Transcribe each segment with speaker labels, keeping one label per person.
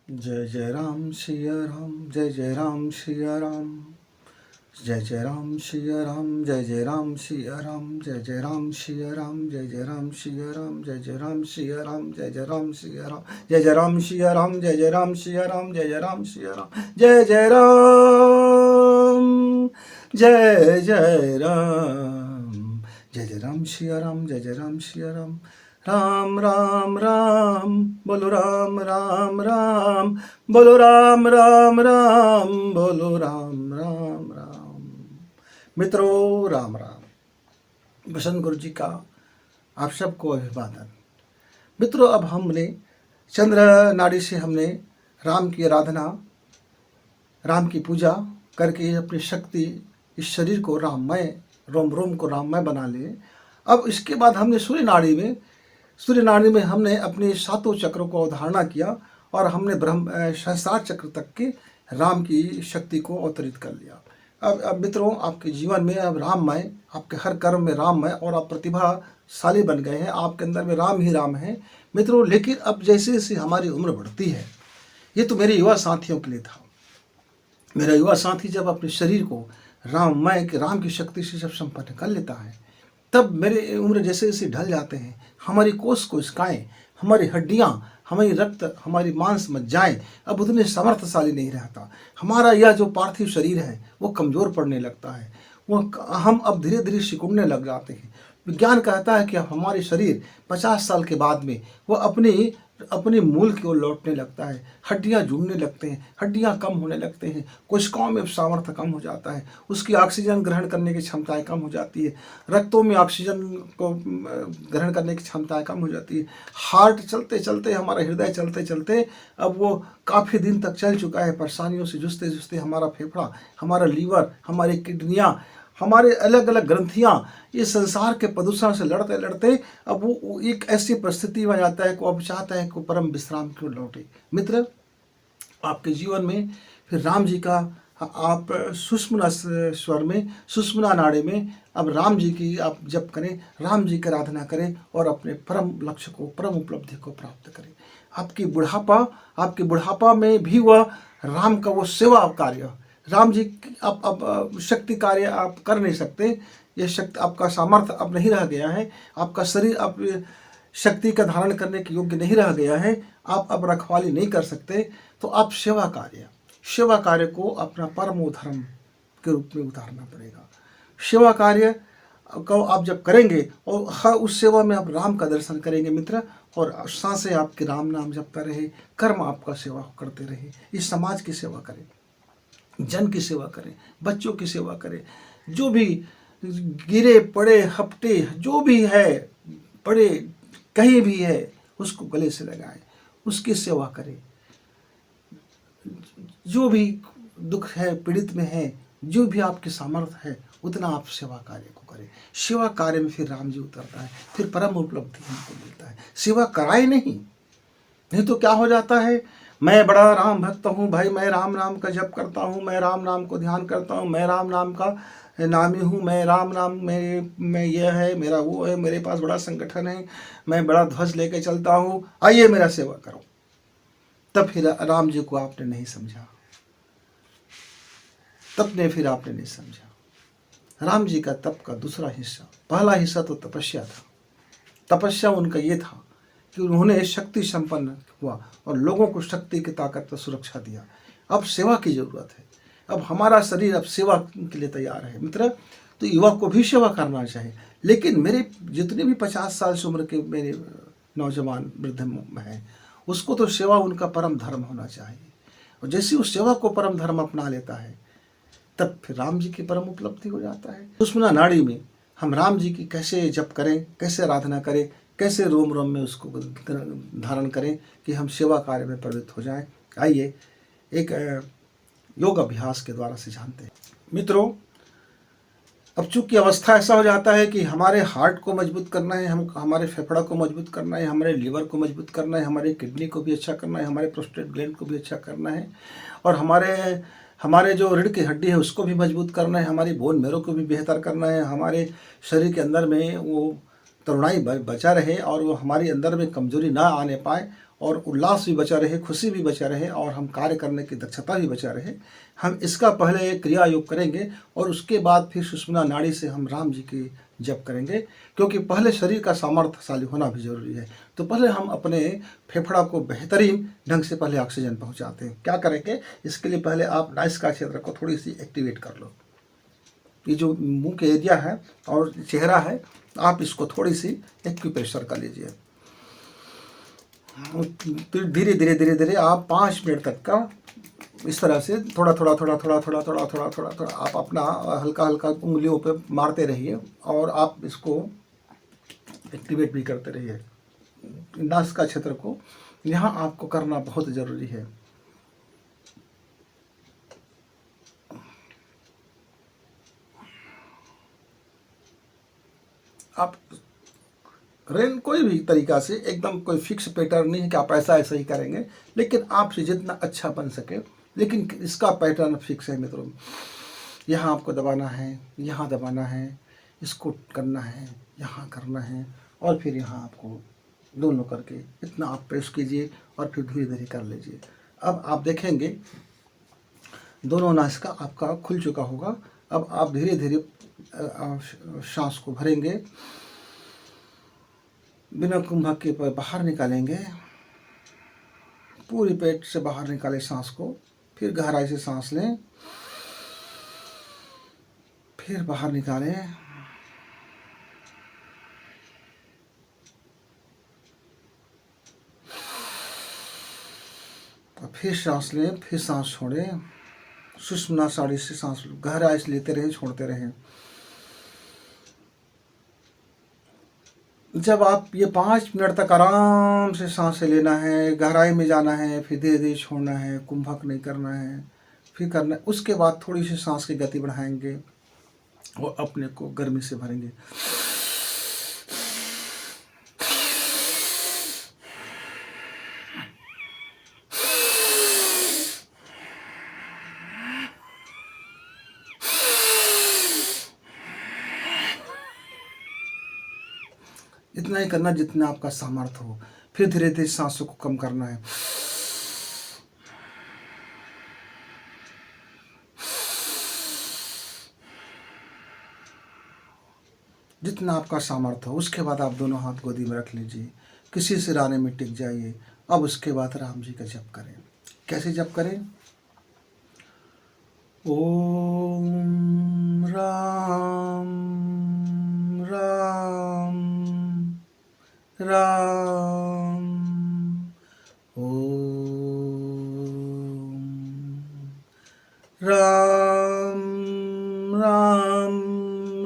Speaker 1: जय जय राम सिया राम, जय जय राम सिया राम, जय जय राम सिया राम, जय जय राम सिया राम, जय जय राम सिया राम, जय जय राम सिया राम, जय जय राम सिया राम, जय जय राम सिया राम, जय जय राम सिया राम, जय जय राम सिया राम, जय जय राम सिया राम, जय जय राम, जय जय राम, जय जय राम सिया राम, जय जय राम सिया राम। राम राम राम बोलो, राम राम राम बोलो, राम राम राम बोलो, राम राम राम। मित्रों राम राम। बसंत गुरु जी का आप सबको अभिवादन। मित्रों, अब हमने चंद्र नाड़ी से हमने राम की आराधना, राम की पूजा करके अपनी शक्ति, इस शरीर को राममय, रोम रोम को राममय बना लिए। अब इसके बाद हमने सूर्य नाड़ी में हमने अपने सातों चक्रों को अवधारणा किया और हमने ब्रह्म सहस्रार चक्र तक के राम की शक्ति को अवतरित कर लिया। अब मित्रों, आपके जीवन में अब राममय, आपके हर कर्म में राममय और आप प्रतिभाशाली बन गए हैं। आपके अंदर में राम ही राम है मित्रों। लेकिन अब जैसे जैसे हमारी उम्र बढ़ती है, ये तो मेरे युवा साथियों के लिए था। मेरा युवा साथी जब अपने शरीर को राममय के राम की शक्ति से जब संपन्न कर लेता है, तब मेरे उम्र जैसे जैसे ढल जाते हैं, हमारी कोशिकाएं, हमारी हड्डियां, हमारी रक्त, हमारी मांस मज्जाएं अब उतने समर्थशाली नहीं रहता। हमारा यह जो पार्थिव शरीर है वो कमज़ोर पड़ने लगता है। हम अब धीरे धीरे सिकुड़ने लग जाते हैं। विज्ञान कहता है कि अब हमारे शरीर 50 साल के बाद में वो अपने मूल की ओर लौटने लगता है। हड्डियां जुड़ने लगते हैं, हड्डियां कम होने लगते हैं, कोशिकाओं में सामर्थ्य कम हो जाता है, उसकी ऑक्सीजन ग्रहण करने की क्षमताएं कम हो जाती है, रक्तों में ऑक्सीजन को ग्रहण करने की क्षमताएं कम हो जाती है। हार्ट चलते चलते, हमारा हृदय चलते चलते अब वो काफ़ी दिन तक चल चुका है। परेशानियों से जूझते जूझते हमारा फेफड़ा, हमारा लीवर, हमारी किडनियाँ, हमारे अलग अलग ग्रंथियाँ इस संसार के प्रदूषण से लड़ते लड़ते अब वो एक ऐसी परिस्थिति में जाता है को अब चाहता है कि परम विश्राम की ओर लौटे। मित्र, आपके जीवन में फिर राम जी का आप सुषुम्ना स्वर में, सुषुम्ना नाड़ी में अब राम जी की आप जप करें, राम जी की आराधना करें और अपने परम लक्ष्य को, परम उपलब्धि को प्राप्त करें। आपके बुढ़ापा में भी वह राम का वो सेवा कार्य, राम जी अब शक्ति कार्य आप कर नहीं सकते। ये शक्ति, आपका सामर्थ्य अब नहीं रह गया है, आपका शरीर अब शक्ति का धारण करने के योग्य नहीं रह गया है, आप अब रखवाली नहीं कर सकते। तो आप सेवा कार्य को अपना परम धर्म के रूप में उतारना पड़ेगा। सेवा कार्य को आप जब करेंगे और हर उस सेवा में आप राम का दर्शन करेंगे मित्र, और सांसें आपके राम नाम जपता रहे, कर्म आपका सेवा करते रहे, इस समाज की सेवा करें, जन की सेवा करें, बच्चों की सेवा करें, जो भी गिरे पड़े हपटे जो भी है, पड़े कहीं भी है, उसको गले से लगाएं, उसकी सेवा करें। जो भी दुख है, पीड़ित में है, जो भी आपके सामर्थ्य है, उतना आप सेवा कार्य को करें। सेवा कार्य में फिर राम जी उतरता है, फिर परम उपलब्धि हमको मिलता है। सेवा कराए नहीं तो क्या हो जाता है, मैं बड़ा राम भक्त हूँ भाई, मैं राम नाम का जप करता हूँ, मैं राम नाम को ध्यान करता हूँ, मैं राम नाम का नामी हूँ, मैं राम नाम में यह है, मेरा वो है, मेरे पास बड़ा संगठन है, मैं बड़ा ध्वज लेके चलता हूँ, आइए मेरा सेवा करो। तब फिर राम जी को आपने नहीं समझा, फिर आपने नहीं समझा। राम जी का तप का दूसरा हिस्सा, पहला हिस्सा तो तपस्या था। तपस्या उनका ये था कि उन्होंने शक्ति संपन्न हुआ और लोगों को शक्ति की ताकत पर सुरक्षा दिया। अब सेवा की जरूरत है, अब हमारा शरीर अब सेवा के लिए तैयार है मित्र। तो युवा को भी सेवा करना चाहिए, लेकिन मेरे जितने भी 50 साल से उम्र के मेरे नौजवान वृद्ध हैं, उसको तो सेवा उनका परम धर्म होना चाहिए। और जैसे उस सेवा को परम धर्म अपना लेता है, तब फिर राम जी की परम उपलब्धि हो जाता है। सुषुम्ना नाड़ी में हम राम जी की कैसे जप करें, कैसे आराधना करें, कैसे रोम रोम में उसको धारण करें कि हम सेवा कार्य में प्रवृत्त हो जाएं। आइए एक योग अभ्यास के द्वारा से जानते हैं। मित्रों, अब चूंकि अवस्था ऐसा हो जाता है कि हमारे हार्ट को मजबूत करना है, हमारे फेफड़ा को मजबूत करना है, हमारे लीवर को मजबूत करना है, हमारे किडनी को भी अच्छा करना है, हमारे प्रोस्टेट ग्लैंड को भी अच्छा करना है, और हमारे जो रीढ़ की हड्डी है उसको भी मजबूत करना है, हमारी बोन मैरो को भी बेहतर करना है, हमारे शरीर के अंदर में वो तरुणाई बचा रहे और वो हमारे अंदर में कमजोरी ना आने पाए, और उल्लास भी बचा रहे, खुशी भी बचा रहे और हम कार्य करने की दक्षता भी बचा रहे, हम इसका पहले क्रिया योग करेंगे और उसके बाद फिर सुषुम्ना नाड़ी से हम राम जी की जप करेंगे, क्योंकि पहले शरीर का सामर्थ्यशाली होना भी जरूरी है। तो पहले हम अपने फेफड़ा को बेहतरीन ढंग से पहले ऑक्सीजन पहुंचाते हैं। क्या करेंगे, इसके लिए पहले आप नाइस का क्षेत्र को थोड़ी सी एक्टिवेट कर लो। ये जो मुंह के एरिया है और चेहरा है, आप इसको थोड़ी सी एक्यूप्रेशर कर लीजिए। फिर धीरे धीरे धीरे धीरे आप 5 मिनट तक का इस तरह से थोड़ा थोड़ा थोड़ा थोड़ा थोड़ा थोड़ा थोड़ा थोड़ा थोड़ा आप अपना हल्का हल्का उंगलियों पे मारते रहिए और आप इसको एक्टिवेट भी करते रहिए। नास का क्षेत्र को यहाँ आपको करना बहुत ज़रूरी है। आप रेन कोई भी तरीका से, एकदम कोई फिक्स पैटर्न नहीं है कि आप ऐसा ऐसा ही करेंगे, लेकिन आपसे जितना अच्छा बन सके, लेकिन इसका पैटर्न फिक्स है मित्रों। यहाँ आपको दबाना है, यहाँ दबाना है, इसको करना है, यहाँ करना है और फिर यहाँ आपको दोनों करके इतना आप प्रेस कीजिए और फिर धीरे धीरे कर लीजिए। अब आप देखेंगे दोनों नासिका आपका खुल चुका होगा। अब आप धीरे धीरे सांस को भरेंगे, बिना कुंभक के बाहर निकालेंगे, पूरी पेट से बाहर निकालें सांस को, फिर गहराई से सांस लें, फिर बाहर निकालें, और फिर सांस लें, फिर सांस छोड़ें। सुषुम्ना नाड़ी से सांस गहराई से लेते रहें, छोड़ते रहें। जब आप ये 5 मिनट तक आराम से सांसें लेना है, गहराई में जाना है, फिर धीरे धीरे छोड़ना है, कुंभक नहीं करना है, फिर करना है, उसके बाद थोड़ी सी सांस की गति बढ़ाएंगे और अपने को गर्मी से भरेंगे। इतना ही करना जितना आपका सामर्थ्य हो। फिर धीरे धीरे सांसों को कम करना है। जितना आपका सामर्थ्य हो। उसके बाद आप दोनों हाथ गोदी में रख लीजिए, किसी सिराने में टिक जाइए। अब उसके बाद राम जी का जप करें। कैसे जप करें? ओम राम राम राम, ओम राम राम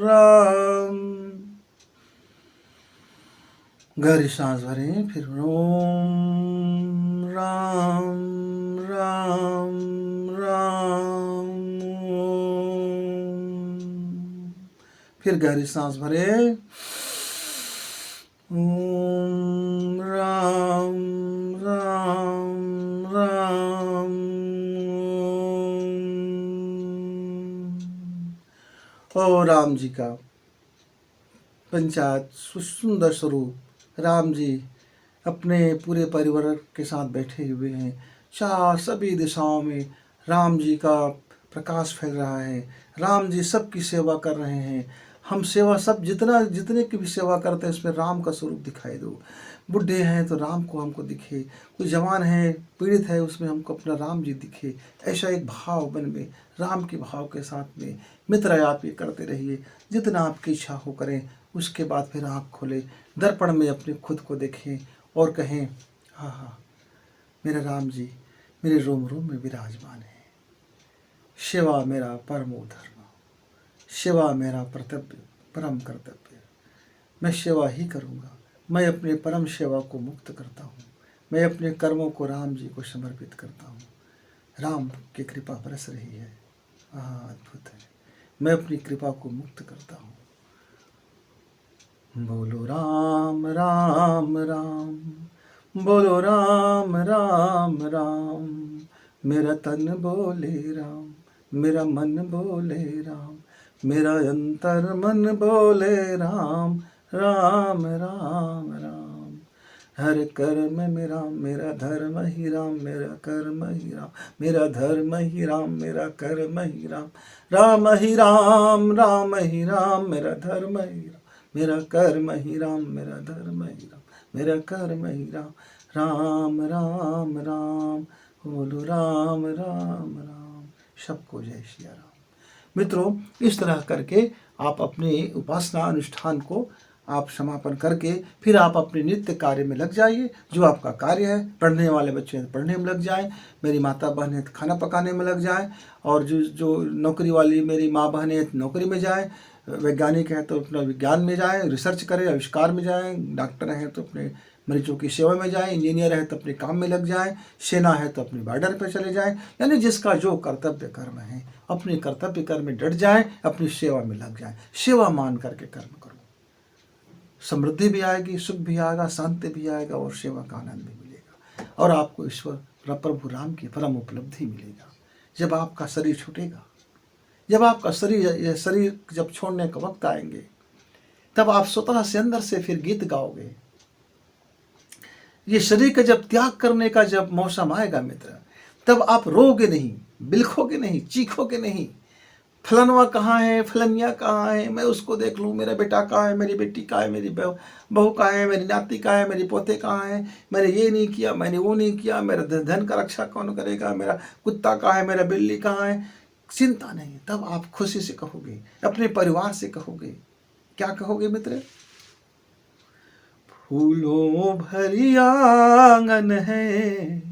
Speaker 1: राम। गहरी सांस भरें, फिर ओम राम राम राम, ओम। फिर गहरी सांस भरें, ओम राम राम राम, ओम। और राम जी का पंचायत सुंदर स्वरूप राम जी अपने पूरे परिवार के साथ बैठे हुए हैं। चार सभी दिशाओं में राम जी का प्रकाश फैल रहा है। राम जी सबकी सेवा कर रहे हैं। हम सेवा सब जितने की भी सेवा करते हैं उसमें राम का स्वरूप दिखाई दो। बुढ़े हैं तो राम को हमको दिखे, कोई जवान है पीड़ित है उसमें हमको अपना राम जी दिखे। ऐसा एक भाव मन में, राम के भाव के साथ में मित्र आप ये करते रहिए। जितना आपकी इच्छा हो करें। उसके बाद फिर आँख खोले, दर्पण में अपने खुद को देखें और कहें, हाँ हाँ मेरा राम जी मेरे रोम रोम में विराजमान है। सेवा मेरा परमो धर्म, सेवा मेरा परम कर्तव्य। मैं सेवा ही करूँगा। मैं अपने परम सेवा को मुक्त करता हूँ। मैं अपने कर्मों को राम जी को समर्पित करता हूँ। राम की कृपा बरस रही है। अद्भुत है। मैं अपनी कृपा को मुक्त करता हूँ। बोलो राम राम राम, बोलो राम राम राम। मेरा तन बोले राम, मेरा मन बोले राम, मेरा अंतर मन बोले राम, राम राम राम, हर कर्म में राम, मेरा धर्म ही राम, मेरा कर्म ही राम, मेरा धर्म ही राम, मेरा कर्म ही राम, राम ही राम, राम ही राम, मेरा धर्म ही राम, मेरा कर्म ही राम, मेरा धर्म ही राम, मेरा कर्म ही राम, राम राम राम, बोलो राम राम राम। सबको जय सिया राम। मित्रों, इस तरह करके आप अपने उपासना अनुष्ठान को आप समापन करके फिर आप अपने नित्य कार्य में लग जाइए। जो आपका कार्य है, पढ़ने वाले बच्चे हैं तो पढ़ने में लग जाएं, मेरी माता बहन है तो खाना पकाने में लग जाएं, और जो नौकरी वाली मेरी माँ बहन है तो नौकरी में जाएं, वैज्ञानिक है तो अपना विज्ञान में जाएं, रिसर्च करें, आविष्कार में जाएं, डॉक्टर हैं तो अपने मरीजों की सेवा में जाएं, इंजीनियर है तो अपने काम में लग जाएं, सेना है तो अपने बॉर्डर पर चले जाएं। यानी जिसका जो कर्तव्य कर्म है, अपने कर्तव्य कर्म में डट जाएं, अपनी सेवा में लग जाएं। सेवा मान करके कर्म करो, समृद्धि भी आएगी, सुख भी आएगा, शांति भी आएगा, और सेवा का आनंद भी मिलेगा, और आपको ईश्वर प्रभु राम की परम उपलब्धि मिलेगा। जब आपका शरीर छूटेगा, जब आपका शरीर जब छोड़ने का वक्त आएंगे, तब आप स्वतः से अंदर से फिर गीत गाओगे। ये शरीर का जब त्याग करने का जब मौसम आएगा मित्र, तब आप रोगे नहीं, बिलखोगे नहीं, चीखोगे नहीं, फलनवा कहाँ है, फलनिया कहाँ है, मैं उसको देख लूँ, मेरा बेटा कहाँ है, मेरी बेटी कहाँ है, मेरी बहू कहाँ है, मेरी नाती कहाँ है, मेरी पोते कहाँ है, मैंने ये नहीं किया, मैंने वो नहीं किया, मेरा धन का रक्षा कौन करेगा, मेरा कुत्ता कहाँ है, मेरा बिल्ली कहाँ है। चिंता नहीं, तब आप खुशी से कहोगे, अपने परिवार से कहोगे। क्या कहोगे मित्र? फूलों भरी आंगन है,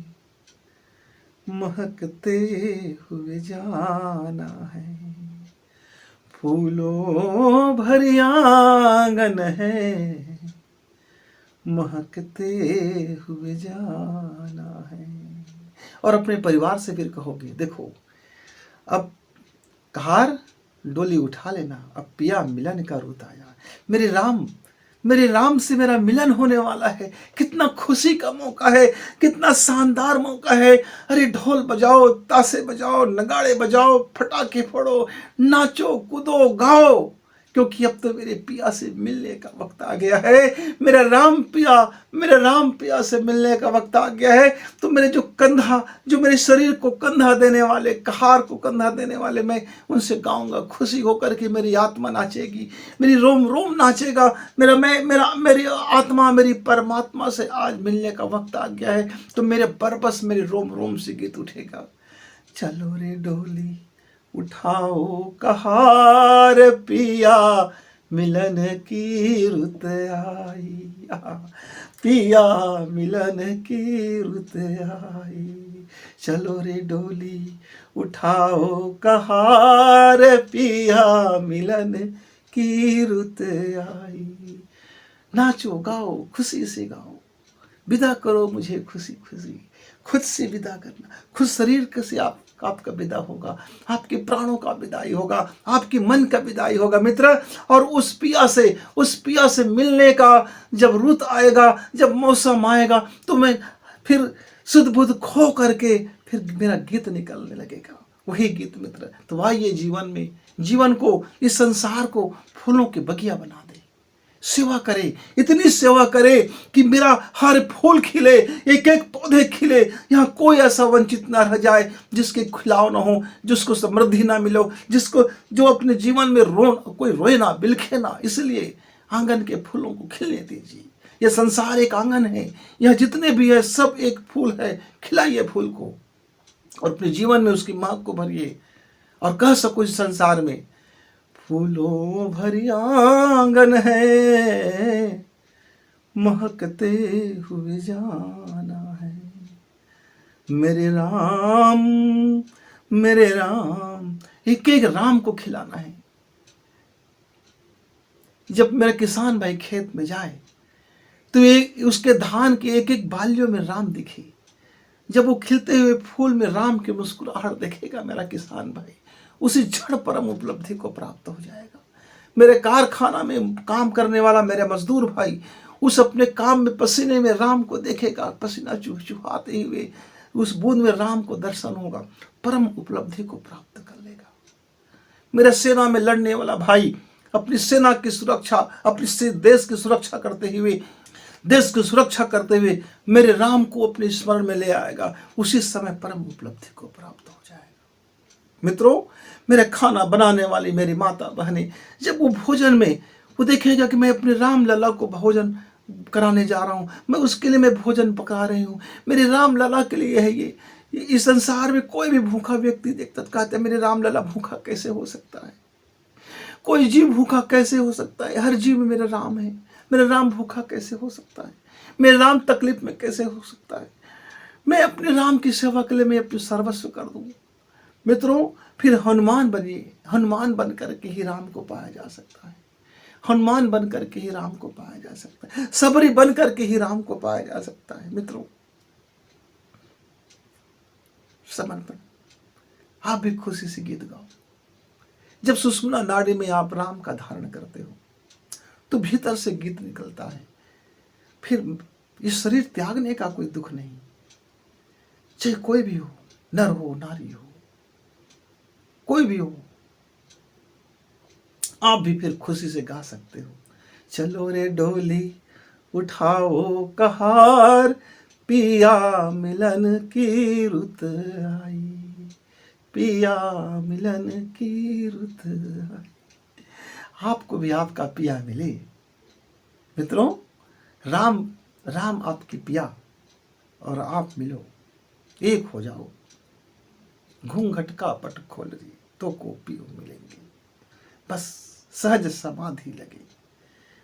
Speaker 1: महकते हुए जाना है, फूलों भरी आंगन है, महकते हुए जाना है। और अपने परिवार से फिर कहोगे, देखो अब कहार डोली उठा लेना, अब पिया मिलन का रुत आया, मेरे राम से मेरा मिलन होने वाला है। कितना खुशी का मौका है, कितना शानदार मौका है। अरे ढोल बजाओ, ताशे बजाओ, नगाड़े बजाओ, फटाके फोड़ो, नाचो कूदो गाओ, क्योंकि अब तो मेरे पिया से मिलने का वक्त आ गया है। मेरे राम पिया से मिलने का वक्त आ गया है। तो मेरे जो मेरे शरीर को कंधा देने वाले, कहार को कंधा देने वाले, मैं उनसे गाऊंगा खुशी होकर के। मेरी आत्मा नाचेगी, मेरी रोम रोम नाचेगा। मेरी आत्मा मेरी परमात्मा से आज मिलने का वक्त आ गया है। तो मेरे बरबस मेरे रोम रोम से गीत उठेगा, चलो रे डोली उठाओ कहार, पिया मिलन की रुत आई, पिया मिलन की रुत आई, चलो रे डोली उठाओ कहार, पिया मिलन की रुत आई। नाचो गाओ, खुशी से गाओ, विदा करो मुझे खुशी खुशी। खुद से विदा करना, खुद शरीर से आपका विदा होगा, आपके प्राणों का विदाई होगा, आपके मन का विदाई होगा मित्र। और उस पिया से मिलने का जब रुत आएगा, जब मौसम आएगा, तो मैं फिर शुद्ध बुद्ध खो करके फिर मेरा गीत निकलने लगेगा, वही गीत मित्र। तो आइए जीवन को, इस संसार को फूलों के बगिया बना दे, सेवा करे, इतनी सेवा करे कि मेरा हर फूल खिले, एक एक पौधे खिले, यहाँ कोई ऐसा वंचित ना रह जाए जिसके खिलाव ना हो, जिसको समृद्धि ना मिलो, जो अपने जीवन में कोई रोए ना, बिलखे ना। इसलिए आंगन के फूलों को खिलने दीजिए। यह संसार एक आंगन है, यह जितने भी है सब एक फूल है। खिलाइए फूल को और अपने जीवन में उसकी महक को भरिए, और कह सको इस संसार में, फूलों भरी आंगन है, महकते हुए जाना है, मेरे राम। एक एक राम को खिलाना है। जब मेरा किसान भाई खेत में जाए तो उसके धान के एक एक बालियों में राम दिखे। जब वो खिलते हुए फूल में राम की मुस्कुराहट देखेगा मेरा किसान भाई, उसी क्षण परम उपलब्धि को प्राप्त हो जाएगा। मेरे कारखाना में काम करने वाला मेरे मजदूर भाई उस अपने काम में पसीने में राम को देखेगा, पसीना चुहाते हुए उस बूंद में राम को दर्शन होगा, परम उपलब्धि को प्राप्त कर लेगा। मेरे सेना में लड़ने वाला भाई अपनी सेना की सुरक्षा, अपने देश की सुरक्षा करते हुए देश की सुरक्षा करते हुए मेरे राम को अपने स्मरण में ले आएगा, उसी समय परम उपलब्धि को प्राप्त हो जाएगा। मित्रों, मेरे खाना बनाने वाली मेरी माता बहनें, जब वो भोजन में वो देखेगा कि मैं अपने राम लला को भोजन कराने जा रहा हूँ, मैं उसके लिए मैं भोजन पका रही हूँ, मेरे राम लला के लिए है ये। इस संसार में कोई भी भूखा व्यक्ति देखता तो कहते हैं मेरे राम लला भूखा कैसे हो सकता है, कोई जीव भूखा कैसे हो सकता है, हर जीव में मेरा राम है, मेरा राम भूखा कैसे हो सकता है, मेरा राम तकलीफ में कैसे हो सकता है, मैं अपने राम की सेवा के लिए मैं अपने सर्वस्व कर दूँ। मित्रों, फिर हनुमान बनिए, हनुमान बन करके ही राम को पाया जा सकता है, हनुमान बन करके ही राम को पाया जा सकता है, सबरी बन करके ही राम को पाया जा सकता है। मित्रों, समर्पण, आप भी खुशी से गीत गाओ। जब सुषुम्ना नाड़ी में आप राम का धारण करते हो तो भीतर से गीत निकलता है। फिर इस शरीर त्यागने का कोई दुख नहीं, चाहे कोई भी हो, नर हो नारी हो, कोई भी हो, आप भी फिर खुशी से गा सकते हो। चलो रे डोली उठाओ कहार, पिया मिलन की रुत आई, पिया मिलन की रुत आई। आपको भी आपका पिया मिले। मित्रों, राम राम आपकी पिया और आप मिलो, एक हो जाओ। घूंघट का पट खोल दी तो को पियो मिलेंगे, बस सहज समाधि लगे।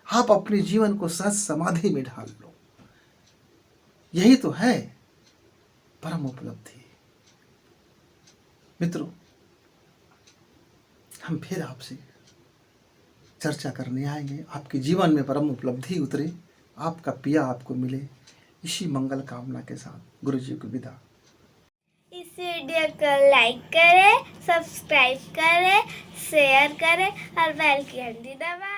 Speaker 1: आप अपने जीवन को सहज समाधि में ढाल लो, यही तो है परम उपलब्धि। मित्रों, हम फिर आपसे चर्चा करने आएंगे। आपके जीवन में परम उपलब्धि उतरे, आपका पिया आपको मिले, इसी मंगल कामना के साथ गुरु जी को विदा।
Speaker 2: इस वीडियो को लाइक करें, सब्सक्राइब करें, शेयर करें और बेल की घंटी दबाएं।